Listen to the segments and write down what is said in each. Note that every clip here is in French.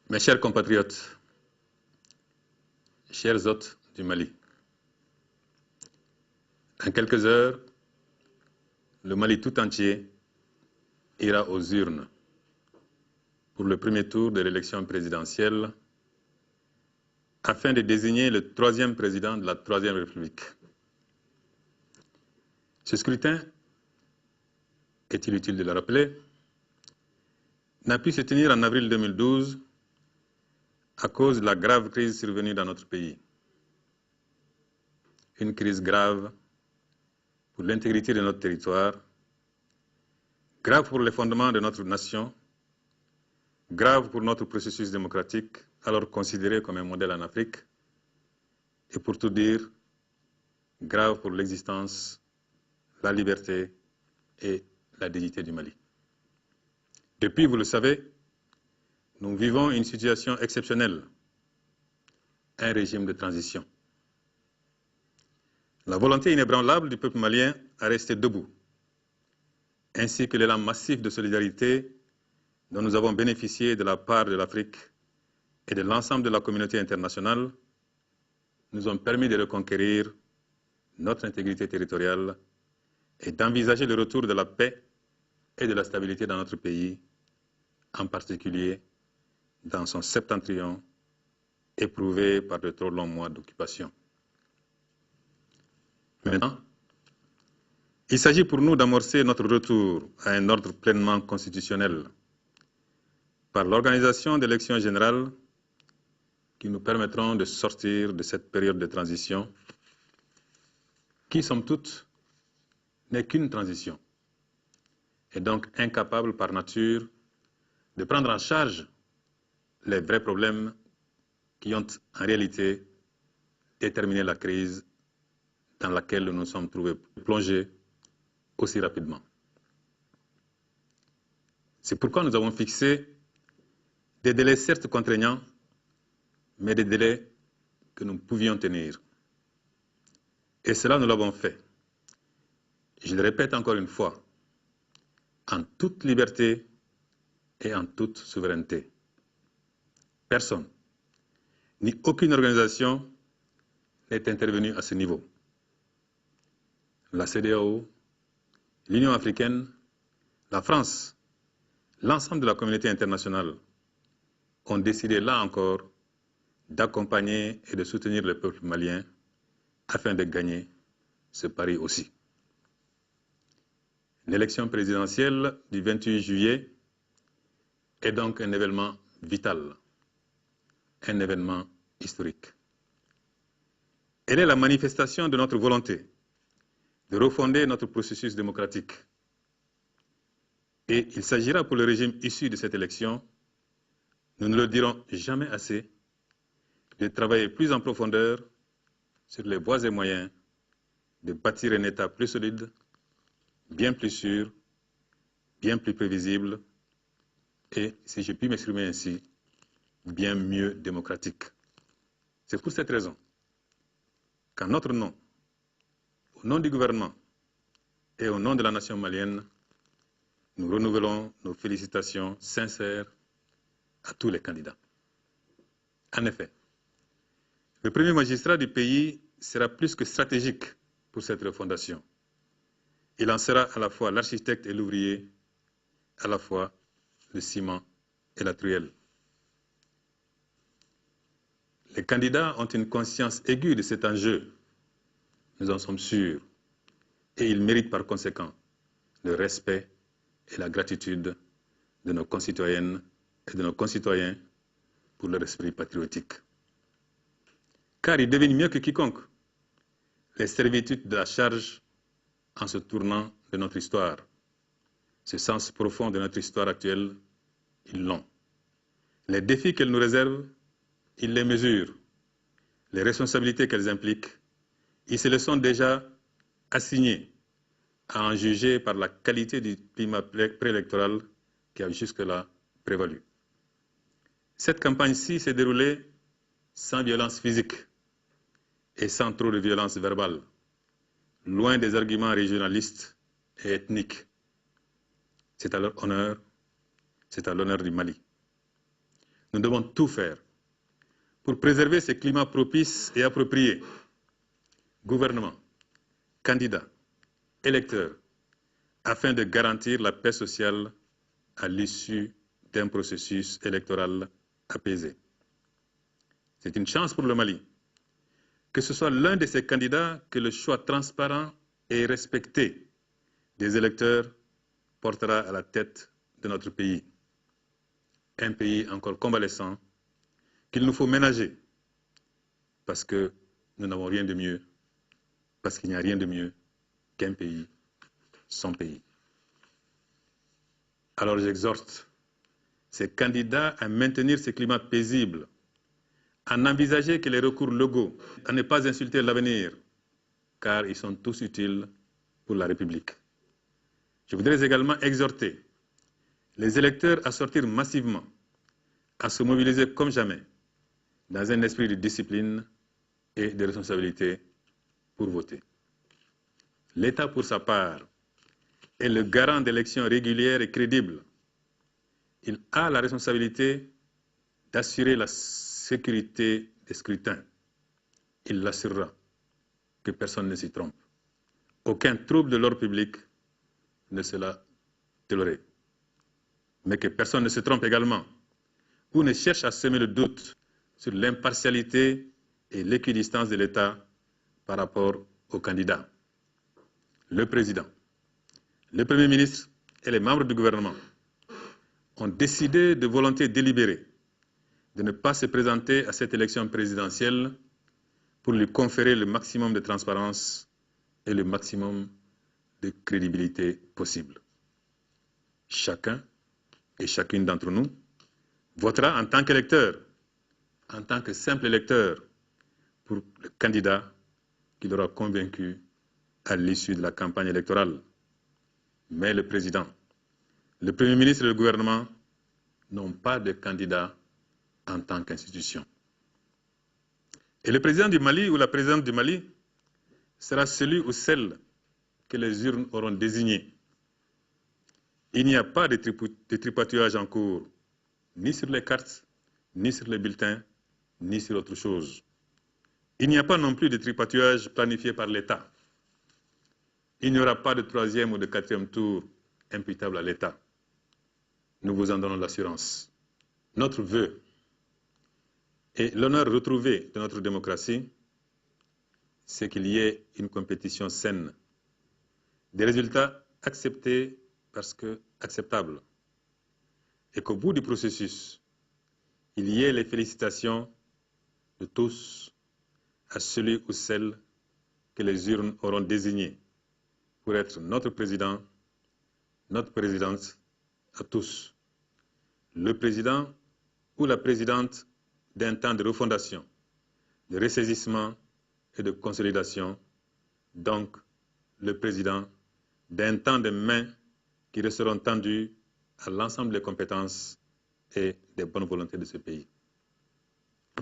Mes chers compatriotes, chers hôtes du Mali, en quelques heures, le Mali tout entier ira aux urnes pour le premier tour de l'élection présidentielle afin de désigner le troisième président de la Troisième République. Ce scrutin, est-il utile de le rappeler, n'a pu se tenir en avril 2012 à cause de la grave crise survenue dans notre pays. Une crise grave pour l'intégrité de notre territoire, grave pour les fondements de notre nation, grave pour notre processus démocratique, alors considéré comme un modèle en Afrique, et pour tout dire, grave pour l'existence, la liberté et la dignité du Mali. Depuis, vous le savez, nous vivons une situation exceptionnelle, un régime de transition. La volonté inébranlable du peuple malien à rester debout, ainsi que l'élan massif de solidarité dont nous avons bénéficié de la part de l'Afrique et de l'ensemble de la communauté internationale, nous ont permis de reconquérir notre intégrité territoriale et d'envisager le retour de la paix et de la stabilité dans notre pays, en particulier dans son septentrion éprouvé par de trop longs mois d'occupation. Maintenant, il s'agit pour nous d'amorcer notre retour à un ordre pleinement constitutionnel par l'organisation d'élections générales qui nous permettront de sortir de cette période de transition qui, somme toute, n'est qu'une transition et donc incapable par nature de prendre en charge les vrais problèmes qui ont en réalité déterminé la crise dans laquelle nous nous sommes trouvés plongés aussi rapidement. C'est pourquoi nous avons fixé des délais certes contraignants, mais des délais que nous pouvions tenir. Et cela, nous l'avons fait. Je le répète encore une fois, en toute liberté et en toute souveraineté. Personne, ni aucune organisation n'est intervenue à ce niveau. La CEDEAO, l'Union africaine, la France, l'ensemble de la communauté internationale ont décidé là encore d'accompagner et de soutenir le peuple malien afin de gagner ce pari aussi. L'élection présidentielle du 28 juillet est donc un événement vital, un événement historique. Elle est la manifestation de notre volonté de refonder notre processus démocratique. Et il s'agira pour le régime issu de cette élection, nous ne le dirons jamais assez, de travailler plus en profondeur sur les voies et moyens de bâtir un État plus solide, bien plus sûr, bien plus prévisible et, si je puis m'exprimer ainsi, bien mieux démocratique. C'est pour cette raison qu'en notre nom, au nom du gouvernement et au nom de la nation malienne, nous renouvelons nos félicitations sincères à tous les candidats. En effet, le premier magistrat du pays sera plus que stratégique pour cette refondation. Il en sera à la fois l'architecte et l'ouvrier, à la fois le ciment et la truelle. Les candidats ont une conscience aiguë de cet enjeu, nous en sommes sûrs, et ils méritent par conséquent le respect et la gratitude de nos concitoyennes et de nos concitoyens pour leur esprit patriotique. Car ils devinent mieux que quiconque les servitudes de la charge en se tournant de notre histoire. Ce sens profond de notre histoire actuelle, ils l'ont. Les défis qu'elle nous réserve, ils les mesurent. Les responsabilités qu'elles impliquent, ils se les sont déjà assignés, à en juger par la qualité du climat préélectoral qui a jusque-là prévalu. Cette campagne-ci s'est déroulée sans violence physique et sans trop de violence verbale, loin des arguments régionalistes et ethniques. C'est à leur honneur, c'est à l'honneur du Mali. Nous devons tout faire pour préserver ces climats propices et appropriés. Gouvernement, candidats, électeurs, afin de garantir la paix sociale à l'issue d'un processus électoral apaisé. C'est une chance pour le Mali que ce soit l'un de ces candidats que le choix transparent et respecté des électeurs portera à la tête de notre pays. Un pays encore convalescent qu'il nous faut ménager parce que nous n'avons rien de mieux, parce qu'il n'y a rien de mieux qu'un pays sans pays. Alors j'exhorte ces candidats à maintenir ce climat paisible, à n'envisager que les recours légaux, à ne pas insulter l'avenir, car ils sont tous utiles pour la République. Je voudrais également exhorter les électeurs à sortir massivement, à se mobiliser comme jamais, dans un esprit de discipline et de responsabilité pour voter. L'État, pour sa part, est le garant d'élections régulières et crédibles. Il a la responsabilité d'assurer la sécurité des scrutins. Il l'assurera que personne ne s'y trompe. Aucun trouble de l'ordre public ne sera toléré. Mais que personne ne se trompe également ou ne cherche à semer le doute sur l'impartialité et l'équidistance de l'État par rapport aux candidats. Le président, le Premier ministre et les membres du gouvernement ont décidé de volonté délibérée de ne pas se présenter à cette élection présidentielle pour lui conférer le maximum de transparence et le maximum de crédibilité possible. Chacun et chacune d'entre nous votera en tant qu'électeur, en tant que simple électeur, pour le candidat qui l'aura convaincu à l'issue de la campagne électorale. Mais le président, le Premier ministre et le gouvernement n'ont pas de candidat en tant qu'institution. Et le président du Mali ou la présidente du Mali sera celui ou celle que les urnes auront désigné. Il n'y a pas de tripatouillage en cours, ni sur les cartes, ni sur les bulletins, ni sur autre chose. Il n'y a pas non plus de tripatouillage planifié par l'État. Il n'y aura pas de troisième ou de quatrième tour imputable à l'État. Nous vous en donnons l'assurance. Notre vœu et l'honneur retrouvé de notre démocratie, c'est qu'il y ait une compétition saine, des résultats acceptés parce que acceptables, et qu'au bout du processus, il y ait les félicitations de tous à celui ou celle que les urnes auront désigné pour être notre président, notre présidente à tous, le président ou la présidente d'un temps de refondation, de ressaisissement et de consolidation, donc le président d'un temps de mains qui resteront tendues à l'ensemble des compétences et des bonnes volontés de ce pays.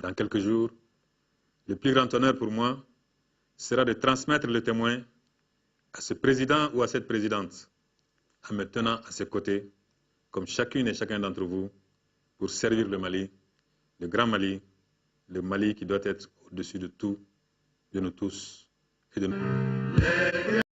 Dans quelques jours, le plus grand honneur pour moi sera de transmettre le témoin à ce président ou à cette présidente, en me tenant à ses côtés, comme chacune et chacun d'entre vous, pour servir le Mali, le grand Mali, le Mali qui doit être au-dessus de tout, de nous tous et de nous.